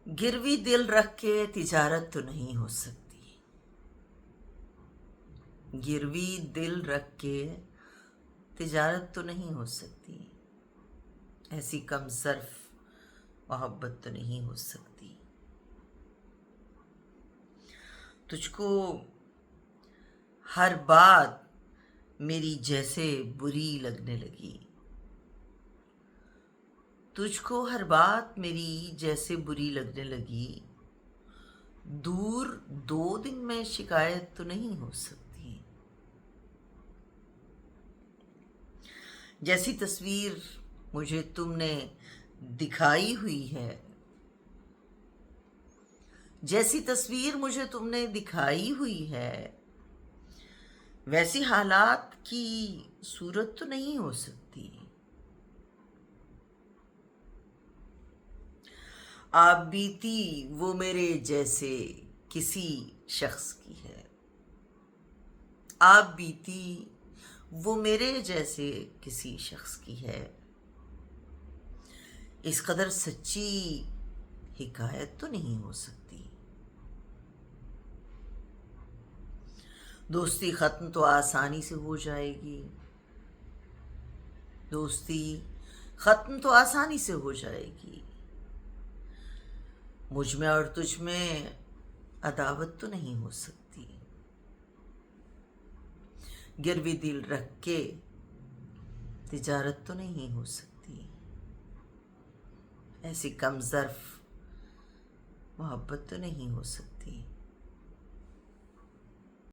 गिरवी दिल रख के तिजारत तो नहीं हो सकती। गिरवी दिल रख के तिजारत तो नहीं हो सकती। ऐसी कमसर्फ मोहब्बत तो नहीं हो सकती। तुझको हर बात मेरी जैसे बुरी लगने लगी। तुझको हर बात मेरी जैसे बुरी लगने लगी। दूर 2 दिन में शिकायत तो नहीं हो सकती। जैसी तस्वीर मुझे तुमने दिखाई हुई है, जैसी तस्वीर मुझे तुमने दिखाई हुई है, वैसी हालात की सूरत तो नहीं हो सकती। आप बीती वो मेरे जैसे किसी शख्स की है। आप बीती वो मेरे जैसे किसी शख्स की है। इस कदर सच्ची हिकायत तो नहीं हो सकती। दोस्ती खत्म तो आसानी से हो जाएगी। दोस्ती खत्म तो आसानी से हो जाएगी। मुझ में और तुझ में अदावत तो नहीं हो सकती। गिरवी दिल रख के तिजारत तो नहीं हो सकती। ऐसी कमज़र्फ मोहब्बत तो नहीं हो सकती।